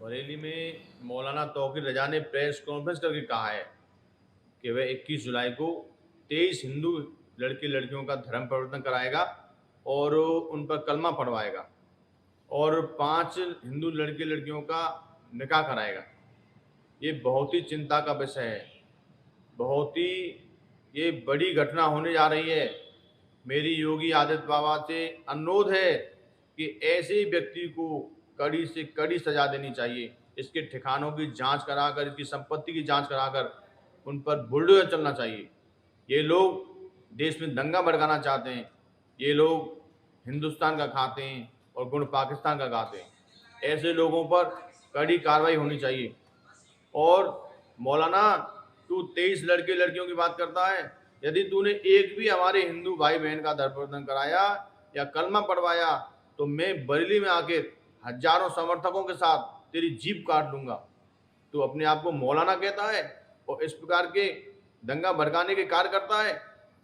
बरेली में मौलाना तौकीर रजा ने press conference करके कहा है कि वह 21 जुलाई को 23 हिंदू लड़के लड़कियों का धर्म परिवर्तन कराएगा और उन पर कलमा पढ़वाएगा और 5 हिंदू लड़के लड़कियों का निकाह कराएगा। ये बहुत ही चिंता का विषय है। बहुत ही ये बड़ी घटना होने जा रही है। मेरी योगी आदित्य बाबा से अनुरोध है कि ऐसे ही व्यक्ति को कड़ी से कड़ी सजा देनी चाहिए। इसके ठिकानों की जांच कराकर, इसकी संपत्ति की जांच कराकर उन पर बुलडोजर चलना चाहिए। ये लोग देश में दंगा भड़काना चाहते हैं। ये लोग हिंदुस्तान का खाते हैं और गुण पाकिस्तान का गाते हैं। ऐसे लोगों पर कड़ी कार्रवाई होनी चाहिए। और मौलाना, तू 23 लड़के लड़कियों की बात करता है। यदि तूने एक भी हमारे हिंदू भाई बहन का धर्म परिवर्तन कराया या कलमा पढ़वाया तो मैं बरेली में आकर हजारों समर्थकों के साथ तेरी जीभ काट लूंगा। तू अपने आप को मौलाना कहता है और इस प्रकार के दंगा भड़काने के कार्य करता है।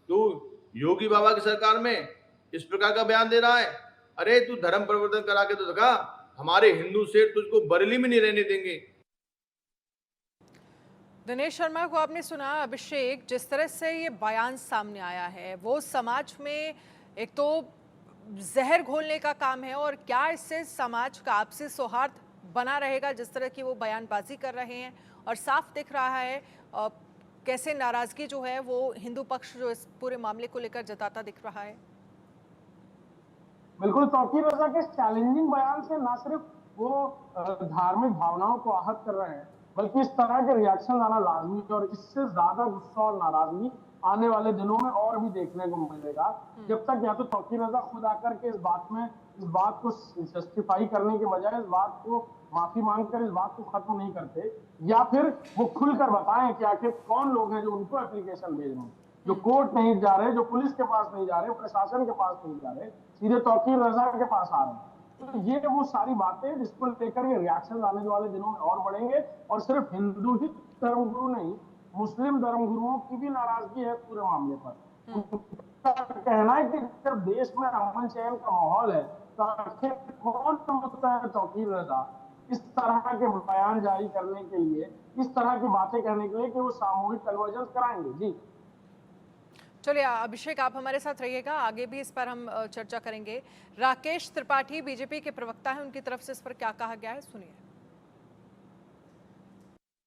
तू योगी बाबा की सरकार में इस प्रकार का बयान दे रहा है। अरे तू धर्म परिवर्तन करा के तो दिखा। हमारे हिंदू सेठ तुझको बरेली में नहीं रहने देंगे। दिनेश शर्मा को आपने सुना। अभिषेक, जिस तरह से ये बयान सामने आया है वो समाज में एक तो जहर घोलने का काम है, और क्या इससे समाज का आपसी सौहार्द बना रहेगा जिस तरह की वो बयानबाजी कर रहे हैं। और साफ दिख रहा है कैसे नाराजगी जो है वो हिंदू पक्ष जो इस पूरे मामले को लेकर जताता दिख रहा है। बिल्कुल, तौकीर रजा के चैलेंजिंग बयान से ना सिर्फ वो धार्मिक भावनाओं को आहत कर रहे हैं, बल्कि इस तरह के रिएक्शन आना लाजमी है। और इससे ज्यादा गुस्सा और नाराजगी आने वाले दिनों में और भी देखने को मिलेगा, जब तक या तो तौकीर रजा खुद आकर के इस बात को जस्टिफाई करने के बजाय इस बात को माफी मांगकर इस बात को खत्म नहीं करते, या फिर वो खुलकर बताएं कि आखिर कौन लोग हैं जो उनको एप्लीकेशन भेज रहे हैं, जो कोर्ट नहीं जा रहे, जो पुलिस के पास नहीं जा रहे, प्रशासन के पास नहीं जा रहे, सीधे तौकीर रजा के पास आ रहे हैं। तो ये वो सारी बातें जिसको लेकर ये रिएक्शन आने वाले दिनों में और बढ़ेंगे। और सिर्फ हिंदू ही धर्मगुरु नहीं, मुस्लिम धर्मगुरुओं की भी नाराजगी है पूरे मामले पर। उनका कहना है कि जब देश में अमन चैन का माहौल है तो आखिर कौन होता है तौकीर रजा इस तरह के बयान जारी करने के लिए, इस तरह की बातें कहने के लिए कि वो सामूहिक कन्वर्जन कराएंगे। जी चलिए अभिषेक, आप हमारे साथ रहिएगा, आगे भी इस पर हम चर्चा करेंगे। राकेश त्रिपाठी बीजेपी के प्रवक्ता हैं, उनकी तरफ से इस पर क्या कहा गया है, सुनिए।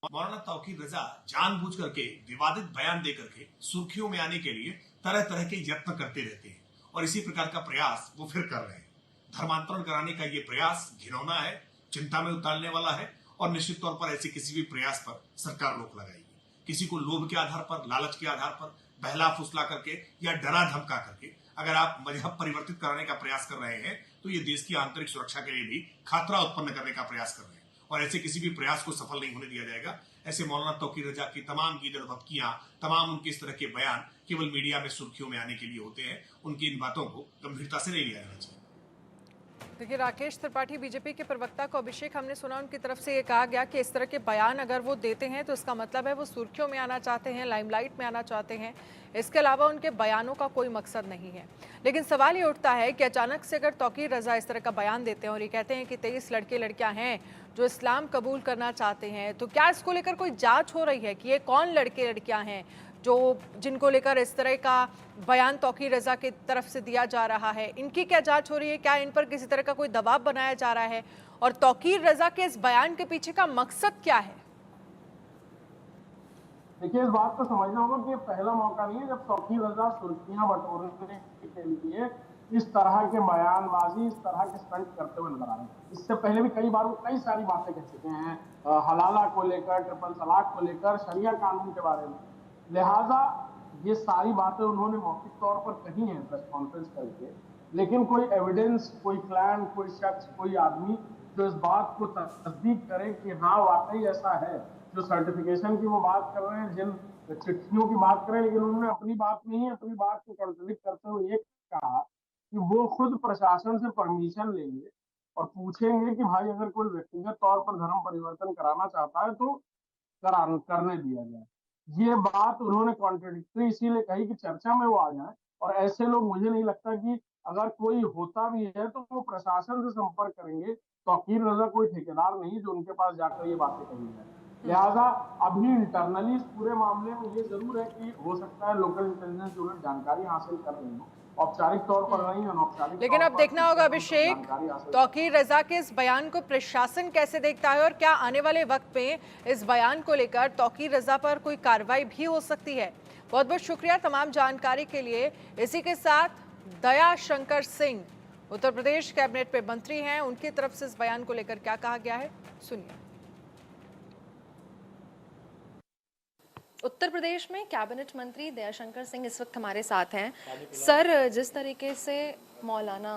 मौलाना तौकीर रजा जानबूझ करके विवादित बयान दे करके सुर्खियों में आने के लिए तरह तरह के यत्न करते रहते हैं, और इसी प्रकार का प्रयास वो फिर कर रहे हैं। धर्मांतरण कराने का ये प्रयास घिनौना है, चिंता में उतारने वाला है, और निश्चित तौर पर ऐसे किसी भी प्रयास पर सरकार रोक लगाएगी। किसी को लोभ के आधार पर, लालच के आधार पर बहला फुसला करके या डरा धमका करके अगर आप मजहब परिवर्तित कराने का प्रयास कर रहे हैं तो ये देश की आंतरिक सुरक्षा के लिए भी खतरा उत्पन्न करने का प्रयास कर रहे हैं, और ऐसे किसी भी प्रयास को सफल नहीं होने दिया जाएगा। ऐसे मौलाना तौकीर रजा की तमाम गीदड़ भपकियां, तमाम उनके इस तरह के बयान केवल मीडिया में सुर्खियों में आने के लिए होते हैं। उनकी इन बातों को गंभीरता से नहीं लिया जाना चाहिए। देखिए, राकेश त्रिपाठी बीजेपी के प्रवक्ता को अभिषेक हमने सुना, उनकी तरफ से ये कहा गया कि इस तरह के बयान अगर वो देते हैं तो इसका मतलब है वो सुर्खियों में आना चाहते हैं, लाइमलाइट में आना चाहते हैं। इसके अलावा उनके बयानों का कोई मकसद नहीं है। लेकिन सवाल ये उठता है कि अचानक से अगर तौकीर रजा इस तरह का बयान देते हैं और ये कहते हैं कि 23 लड़के लड़कियां हैं जो इस्लाम कबूल करना चाहते हैं, तो क्या इसको लेकर कोई जांच हो रही है कि ये कौन लड़के लड़कियां हैं जो जिनको लेकर इस तरह का बयान तौकीर रजा की तरफ से दिया जा रहा है? इनकी क्या जांच हो रही है? क्या इन पर किसी तरह का कोई दबाव बनाया जा रहा है? और तौकीर रजा के इस बयान के पीछे का मकसद क्या है? देखिए, इस बात को समझना होगा कि पहला मौका नहीं है जब तौकीर रजा सुर्खियां बटोरने के लिए इस तरह के बयानबाजी, इस तरह के स्टंट करते हुए नजर आ रहे हैं। इससे पहले भी कई बार वो कई सारी बातें कह चुके हैं, हलाला को लेकर, ट्रिपल तलाक को लेकर, शरिया कानून के बारे में। लिहाजा ये सारी बातें उन्होंने मौखिक तौर पर कही हैं प्रेस कॉन्फ्रेंस करके, लेकिन कोई एविडेंस, कोई प्लान, कोई शख्स, कोई आदमी जो इस बात को तस्दीक करे कि हाँ वाकई ऐसा है, जो सर्टिफिकेशन की वो बात कर रहे हैं, जिन चिट्ठियों की बात कर रहे हैं, लेकिन उन्होंने अपनी बात नहीं, अपनी बात को कॉन्ट्रडिक्ट करते हुए ये कहा कि वो खुद प्रशासन से परमिशन लेंगे और पूछेंगे कि भाई अगर कोई व्यक्तिगत तौर पर धर्म परिवर्तन कराना चाहता है तो करने दिया जाए। ये बात उन्होंने कॉन्ट्रडिक्टरी इसीलिए कही कि चर्चा में वो आ जाए, और ऐसे लोग मुझे नहीं लगता कि अगर कोई होता भी है तो वो प्रशासन से संपर्क करेंगे। तौकीर रजा कोई ठेकेदार नहीं जो उनके पास जाकर ये बातें कही जाए। लिहाजा अभी इंटरनली इस पूरे मामले में ये जरूर है कि हो सकता है लोकल इंटेलिजेंस यूनिट जानकारी हासिल कर रही हो, औपचारिक तौर पर नहीं, अनौपचारिक लेकिन तौर अब पर देखना होगा अभिषेक, जानकारी हासिल तौकीर रजा के इस बयान को प्रशासन कैसे देखता है और क्या आने वाले वक्त में इस बयान को लेकर तौकीर रजा पर कोई कार्रवाई भी हो सकती है। बहुत बहुत शुक्रिया तमाम जानकारी के लिए। इसी के साथ दया शंकर सिंह उत्तर प्रदेश कैबिनेट में मंत्री हैं, उनकी तरफ से इस बयान को लेकर क्या कहा गया है, सुनिए। उत्तर प्रदेश में कैबिनेट मंत्री दयाशंकर सिंह इस वक्त हमारे साथ हैं। सर, जिस तरीके से मौलाना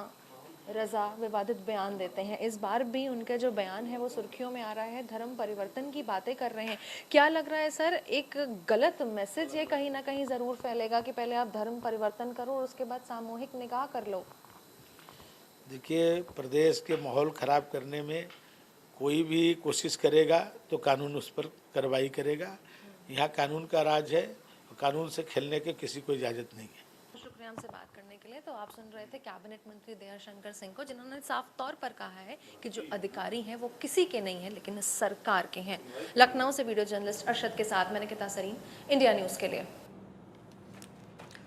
रजा विवादित बयान देते हैं, इस बार भी उनका जो बयान है वो सुर्खियों में आ रहा है, धर्म परिवर्तन की बातें कर रहे हैं। क्या लग रहा है सर, एक गलत मैसेज ये कहीं ना कहीं ज़रूर फैलेगा कि पहले आप धर्म परिवर्तन करो और उसके बाद सामूहिक निकाह कर लो? देखिए, प्रदेश के माहौल ख़राब करने में कोई भी कोशिश करेगा तो कानून उस पर कार्रवाई करेगा। यहाँ कानून का राज है और कानून से खेलने के किसी को इजाज़त नहीं है। शुक्रिया हमसे बात करने के लिए। तो आप सुन रहे थे कैबिनेट मंत्री दयाशंकर सिंह को, जिन्होंने साफ तौर पर कहा है कि जो अधिकारी हैं वो किसी के नहीं है लेकिन सरकार के हैं। लखनऊ से वीडियो जर्नलिस्ट अरशद के साथ मैं निकिता सरीन, इंडिया न्यूज़ के लिए।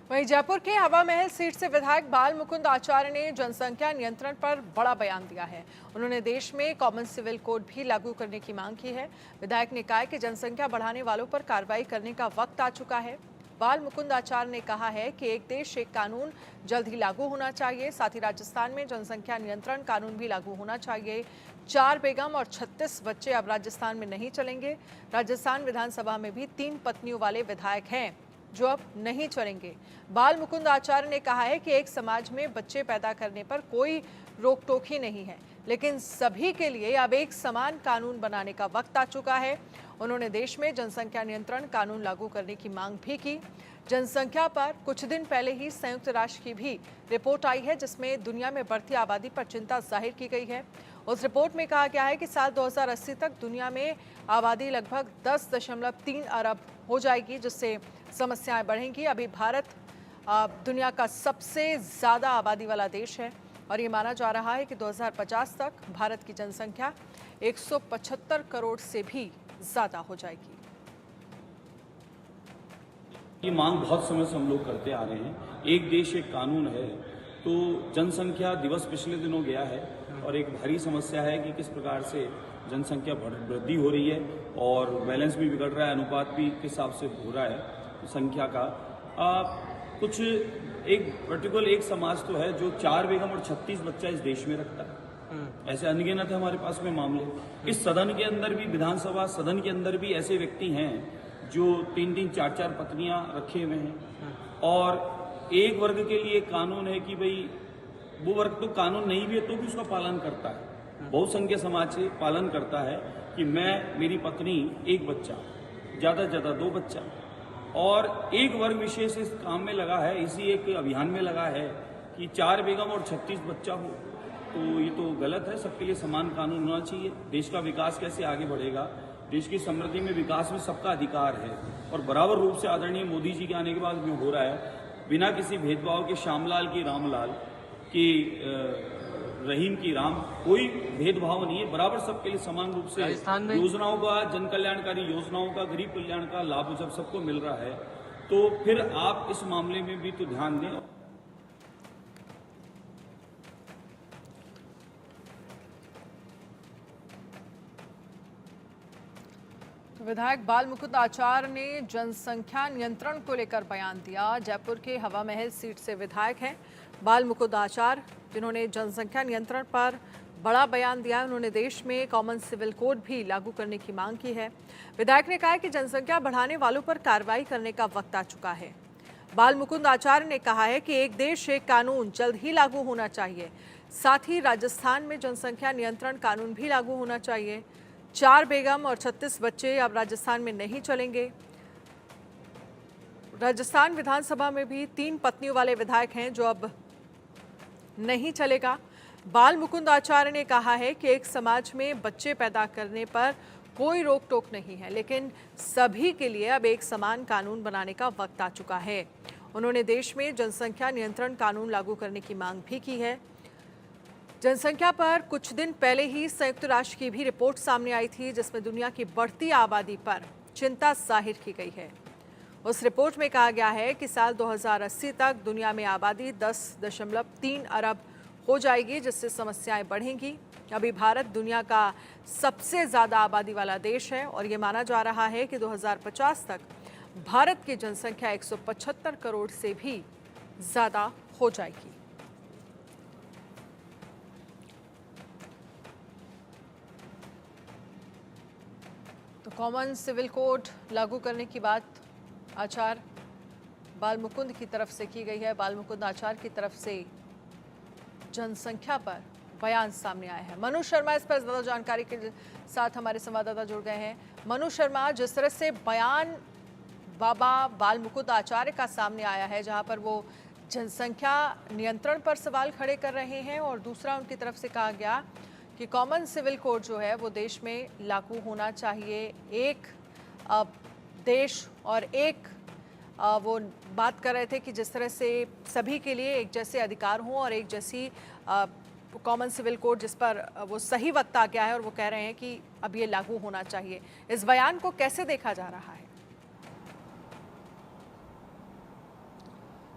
वहीं जयपुर के हवा महल सीट से विधायक बाल मुकुंद आचार्य ने जनसंख्या नियंत्रण पर बड़ा बयान दिया है। उन्होंने देश में कॉमन सिविल कोड भी लागू करने की मांग की है। विधायक ने कहा कि जनसंख्या बढ़ाने वालों पर कार्रवाई करने का वक्त आ चुका है। बाल मुकुंद आचार्य ने कहा है कि एक देश एक कानून जल्द ही लागू होना चाहिए। साथ ही राजस्थान में जनसंख्या नियंत्रण कानून भी लागू होना चाहिए। 4 बेगम और 36 बच्चे अब राजस्थान में नहीं चलेंगे। राजस्थान विधानसभा में भी 3 पत्नियों वाले विधायक हैं जो अब नहीं चलेंगे। बाल मुकुंद आचार्य ने कहा है कि एक समाज में बच्चे पैदा करने पर कोई रोक टोक ही नहीं है, लेकिन सभी के लिए अब एक समान कानून बनाने का वक्त आ चुका है। उन्होंने देश में जनसंख्या नियंत्रण कानून लागू करने की मांग भी की। जनसंख्या पर कुछ दिन पहले ही संयुक्त राष्ट्र की भी रिपोर्ट आई है, जिसमें दुनिया में बढ़ती आबादी पर चिंता जाहिर की गई है। उस रिपोर्ट में कहा गया है कि साल 2080 तक दुनिया में आबादी लगभग 10.3 अरब हो जाएगी, जिससे समस्याएं बढ़ेंगी। अभी भारत दुनिया का सबसे ज़्यादा आबादी वाला देश है और ये माना जा रहा है कि 2050 तक भारत की जनसंख्या 175 करोड़ से भी ज़्यादा हो जाएगी। ये मांग बहुत समय से हम लोग करते आ रहे हैं। एक देश एक कानून है, तो जनसंख्या दिवस पिछले दिनों गया है और एक भारी समस्या है कि किस प्रकार से जनसंख्या वृद्धि हो रही है और बैलेंस भी बिगड़ रहा है, अनुपात भी किस हिसाब से हो रहा है संख्या का। कुछ एक पर्टिकुलर एक समाज तो है जो 4 बेगम और 36 बच्चा इस देश में रखता है। ऐसे अनगिनत है हमारे पास में मामले। इस सदन के अंदर भी, विधानसभा सदन के अंदर भी ऐसे व्यक्ति हैं जो 3-3, 4-4 पत्नियां रखे हुए हैं। और एक वर्ग के लिए कानून है कि भाई वो वर्ग तो कानून नहीं भी है तो भी उसका पालन करता है। बहुसंख्य समाज से पालन करता है कि मैं, मेरी पत्नी, एक बच्चा, ज़्यादा से ज़्यादा 2 बच्चा। और एक वर्ग विशेष इस काम में लगा है, इसी एक अभियान में लगा है कि 4 बेगम और 36 बच्चा हो। तो ये तो गलत है। सबके लिए समान कानून होना चाहिए। देश का विकास कैसे आगे बढ़ेगा? देश की समृद्धि में, विकास में सबका अधिकार है और बराबर रूप से आदरणीय मोदी जी के आने के बाद जो हो रहा है, बिना किसी भेदभाव के श्यामलाल की रामलाल की रहीम की राम, कोई भेदभाव नहीं है। बराबर सबके लिए समान रूप से योजनाओं का, जन कल्याणकारी योजनाओं का, गरीब कल्याण का लाभ जब सबको मिल रहा है तो फिर आप इस मामले में भी तो ध्यान दें। विधायक बाल मुकुंद आचार्य ने जनसंख्या नियंत्रण को लेकर बयान दिया। जयपुर के हवा महल सीट से विधायक हैं बाल मुकुंद आचार्य, जिन्होंने जनसंख्या नियंत्रण पर बड़ा बयान दिया। उन्होंने देश में कॉमन सिविल कोड भी लागू करने की मांग की है। विधायक ने कहा कि जनसंख्या बढ़ाने वालों पर कार्रवाई करने का वक्त आ चुका है। बाल मुकुंद आचार्य ने कहा है कि एक देश एक कानून जल्द ही लागू होना चाहिए। साथ ही राजस्थान में जनसंख्या नियंत्रण कानून भी लागू होना चाहिए। 4 बेगम और 36 बच्चे अब राजस्थान में नहीं चलेंगे। राजस्थान विधानसभा में भी 3 पत्नियों वाले विधायक हैं जो अब नहीं चलेगा। बाल मुकुंद आचार्य ने कहा है कि एक समाज में बच्चे पैदा करने पर कोई रोक टोक नहीं है, लेकिन सभी के लिए अब एक समान कानून बनाने का वक्त आ चुका है। उन्होंने देश में जनसंख्या नियंत्रण कानून लागू करने की मांग भी की है। जनसंख्या पर कुछ दिन पहले ही संयुक्त राष्ट्र की भी रिपोर्ट सामने आई थी, जिसमें दुनिया की बढ़ती आबादी पर चिंता जाहिर की गई है। उस रिपोर्ट में कहा गया है कि साल 2080 तक दुनिया में आबादी 10.3 अरब हो जाएगी, जिससे समस्याएं बढ़ेंगी। अभी भारत दुनिया का सबसे ज़्यादा आबादी वाला देश है और ये माना जा रहा है कि 2050 तक भारत की जनसंख्या 175 करोड़ से भी ज़्यादा हो जाएगी। तो कॉमन सिविल कोड लागू करने की बात आचार्य बाल मुकुंद की तरफ से की गई है। बाल मुकुंद आचार्य की तरफ से जनसंख्या पर बयान सामने आया है। मनु शर्मा इस पर ज़्यादा जानकारी के साथ हमारे संवाददाता जुड़ गए हैं। मनु शर्मा, जिस तरह से बयान बाबा बाल मुकुंद आचार्य का सामने आया है, जहां पर वो जनसंख्या नियंत्रण पर सवाल खड़े कर रहे हैं और दूसरा उनकी तरफ से कहा गया कि कॉमन सिविल कोड जो है वो देश में लागू होना चाहिए। एक देश और एक वो बात कर रहे थे कि जिस तरह से सभी के लिए एक जैसे अधिकार हों और एक जैसी कॉमन सिविल कोड जिस पर वो सही वक्त आ गया है और वो कह रहे हैं कि अब ये लागू होना चाहिए। इस बयान को कैसे देखा जा रहा है?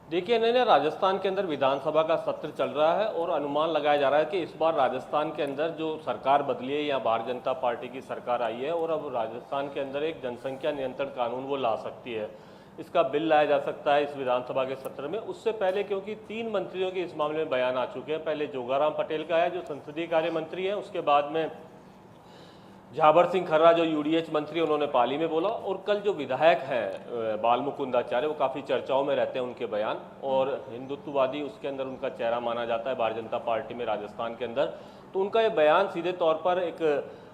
देखिए नैना, राजस्थान के अंदर विधानसभा का सत्र चल रहा है और अनुमान लगाया जा रहा है कि इस बार राजस्थान के अंदर जो सरकार बदली है या भारतीय जनता पार्टी की सरकार आई है और अब राजस्थान के अंदर एक जनसंख्या नियंत्रण कानून वो ला सकती है। इसका बिल लाया जा सकता है इस विधानसभा के सत्र में। उससे पहले क्योंकि 3 मंत्रियों के इस मामले में बयान आ चुके हैं। पहले जोगाराम पटेल का है जो संसदीय कार्य मंत्री है, उसके बाद में झाबर सिंह खर्रा जो यूडीएच मंत्री, उन्होंने पाली में बोला, और कल जो विधायक हैं बाल मुकुंद आचार्य, वो काफ़ी चर्चाओं में रहते हैं उनके बयान, और हिंदुत्ववादी उसके अंदर उनका चेहरा माना जाता है भारतीय जनता पार्टी में राजस्थान के अंदर। तो उनका ये बयान सीधे तौर पर एक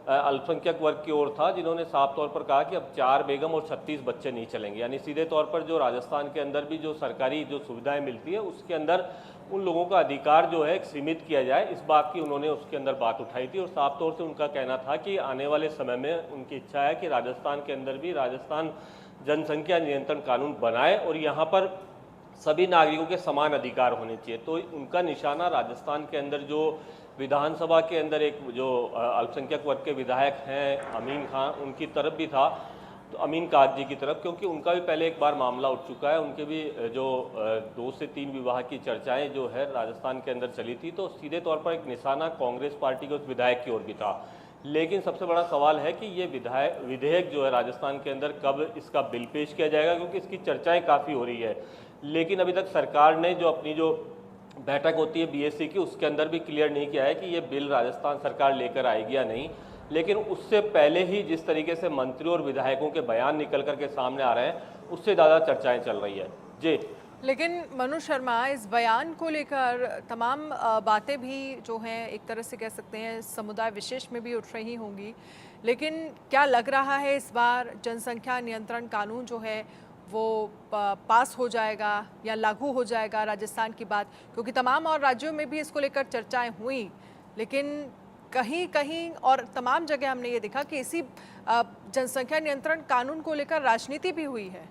अल्पसंख्यक वर्ग की ओर था, जिन्होंने साफ तौर पर कहा कि अब 4 बेगम और 36 बच्चे नहीं चलेंगे। यानी सीधे तौर पर जो राजस्थान के अंदर भी जो सरकारी जो सुविधाएं मिलती है उसके अंदर उन लोगों का अधिकार जो है सीमित किया जाए, इस बात की उन्होंने उसके अंदर बात उठाई थी। और साफ तौर से उनका कहना था कि आने वाले समय में उनकी इच्छा है कि राजस्थान के अंदर भी राजस्थान जनसंख्या नियंत्रण कानून बनाए और यहाँ पर सभी नागरिकों के समान अधिकार होने चाहिए। तो उनका निशाना राजस्थान के अंदर जो विधानसभा के अंदर एक जो अल्पसंख्यक वर्ग के विधायक हैं अमीन खान, उनकी तरफ भी था, तो अमीन काजी की तरफ, क्योंकि उनका भी पहले एक बार मामला उठ चुका है। उनके भी जो 2 से 3 विवाह की चर्चाएं जो है राजस्थान के अंदर चली थी, तो सीधे तौर पर एक निशाना कांग्रेस पार्टी के उस विधायक की ओर भी था। लेकिन सबसे बड़ा सवाल है कि ये विधेयक जो है राजस्थान के अंदर कब इसका बिल पेश किया जाएगा, क्योंकि इसकी चर्चाएं काफ़ी हो रही है। लेकिन अभी तक सरकार ने जो अपनी जो बैठक होती है बीएससी की, उसके अंदर भी क्लियर नहीं किया है कि ये बिल राजस्थान सरकार लेकर आएगी या नहीं। लेकिन उससे पहले ही जिस तरीके से मंत्रियों और विधायकों के बयान निकल करके सामने आ रहे हैं, उससे ज़्यादा चर्चाएं चल रही है। जी, लेकिन मनु शर्मा, इस बयान को लेकर तमाम बातें भी जो हैं एक तरह से कह सकते हैं समुदाय विशेष में भी उठ रही होंगी, लेकिन क्या लग रहा है इस बार जनसंख्या नियंत्रण कानून जो है वो पास हो जाएगा या लागू हो जाएगा राजस्थान की बात? क्योंकि तमाम और राज्यों में भी इसको लेकर चर्चाएं हुई, लेकिन कहीं कहीं और तमाम जगह हमने ये देखा कि इसी जनसंख्या नियंत्रण कानून को लेकर राजनीति भी हुई है।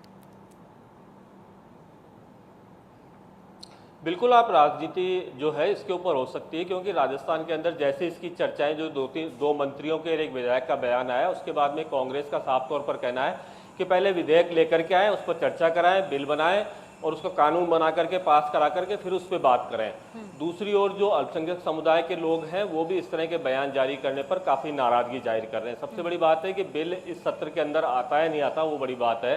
बिल्कुल, आप राजनीति जो है इसके ऊपर हो सकती है, क्योंकि राजस्थान के अंदर जैसे इसकी चर्चाएं जो 2 मंत्रियों के एक विधायक का बयान आया, उसके बाद में कांग्रेस का साफ तौर पर कहना है कि पहले विधेयक लेकर के आए, उस पर चर्चा कराएं, बिल बनाएं और उसको कानून बना करके पास करा करके फिर उस पर बात करें। दूसरी ओर जो अल्पसंख्यक समुदाय के लोग हैं वो भी इस तरह के बयान जारी करने पर काफ़ी नाराजगी जाहिर कर रहे हैं। सबसे बड़ी बात है कि बिल इस सत्र के अंदर आता है नहीं आता, वो बड़ी बात है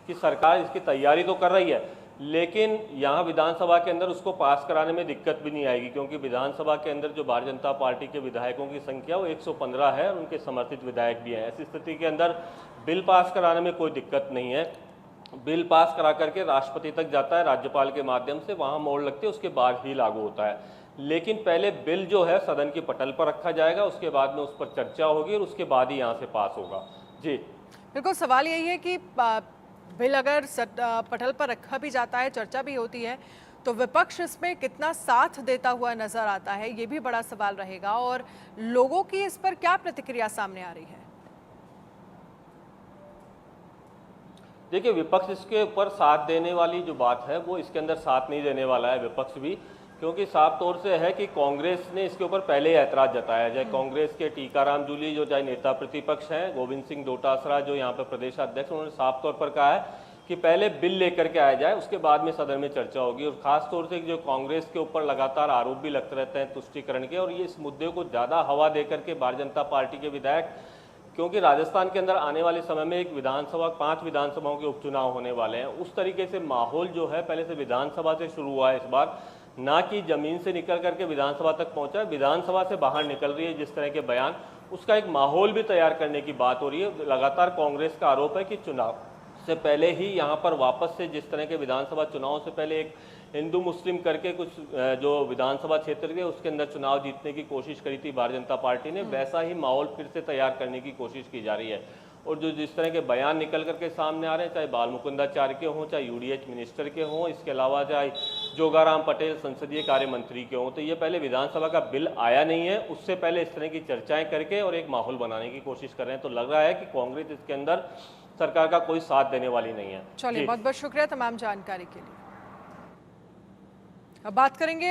कि सरकार इसकी तैयारी तो कर रही है, लेकिन यहाँ विधानसभा के अंदर उसको पास कराने में दिक्कत भी नहीं आएगी, क्योंकि विधानसभा के अंदर जो भारतीय जनता पार्टी के विधायकों की संख्या वो 115 है और उनके समर्थित विधायक भी हैं। ऐसी स्थिति के अंदर बिल पास कराने में कोई दिक्कत नहीं है। बिल पास करा करके राष्ट्रपति तक जाता है राज्यपाल के माध्यम से, वहाँ मोड़ लगती है, उसके बाद ही लागू होता है। लेकिन पहले बिल जो है सदन की पटल पर रखा जाएगा, उसके बाद में उस पर चर्चा होगी और उसके बाद ही यहाँ से पास होगा। जी बिल्कुल, सवाल यही है कि बिल अगर पटल पर रखा भी जाता है, चर्चा भी होती है, तो विपक्ष इसमें कितना साथ देता हुआ नजर आता है, ये भी बड़ा सवाल रहेगा। और लोगों की इस पर क्या प्रतिक्रिया सामने आ रही है? देखिए, विपक्ष इसके ऊपर साथ देने वाली जो बात है वो इसके अंदर साथ नहीं देने वाला है विपक्ष भी, क्योंकि साफ तौर से है कि कांग्रेस ने इसके ऊपर पहले ही ऐतराज जताया। चाहे कांग्रेस के टीकाराम जूली जो चाहे नेता प्रतिपक्ष हैं, गोविंद सिंह डोटासरा जो यहाँ पर प्रदेशाध्यक्ष, उन्होंने साफ तौर पर कहा है कि पहले बिल लेकर के आया जाए, उसके बाद में सदन में चर्चा होगी। और खास तौर से जो कांग्रेस के ऊपर लगातार आरोप भी लगते रहते हैं तुष्टीकरण के, और ये इस मुद्दे को ज़्यादा हवा दे करके भारतीय जनता पार्टी के विधायक, क्योंकि राजस्थान के अंदर आने वाले समय में एक विधानसभा 5 विधानसभाओं के उपचुनाव होने वाले हैं, उस तरीके से माहौल जो है पहले से विधानसभा से शुरू हुआ है इस बार, ना कि जमीन से निकल करके विधानसभा तक पहुंचा है, विधानसभा से बाहर निकल रही है जिस तरह के बयान, उसका एक माहौल भी तैयार करने की बात हो रही है। लगातार कांग्रेस का आरोप है कि चुनाव से पहले ही यहाँ पर वापस से जिस तरह के विधानसभा चुनाव से पहले एक हिंदू मुस्लिम करके कुछ जो विधानसभा क्षेत्र के उसके अंदर चुनाव जीतने की कोशिश करी थी भारतीय जनता पार्टी ने, वैसा ही माहौल फिर से तैयार करने की कोशिश की जा रही है। और जो जिस तरह के बयान निकल करके सामने आ रहे हैं, चाहे बाल मुकुंदाचार्य के हों, चाहे यूडीएच मिनिस्टर के हों, इसके अलावा चाहे जोगाराम पटेल संसदीय कार्य मंत्री के हों, तो ये पहले विधानसभा का बिल आया नहीं है, उससे पहले इस तरह की चर्चाएं करके और एक माहौल बनाने की कोशिश कर रहे हैं। तो लग रहा है कि कांग्रेस इसके अंदर सरकार का कोई साथ देने वाली नहीं है। चलिए, बहुत बहुत शुक्रिया तमाम जानकारी के लिए। अब बात करेंगे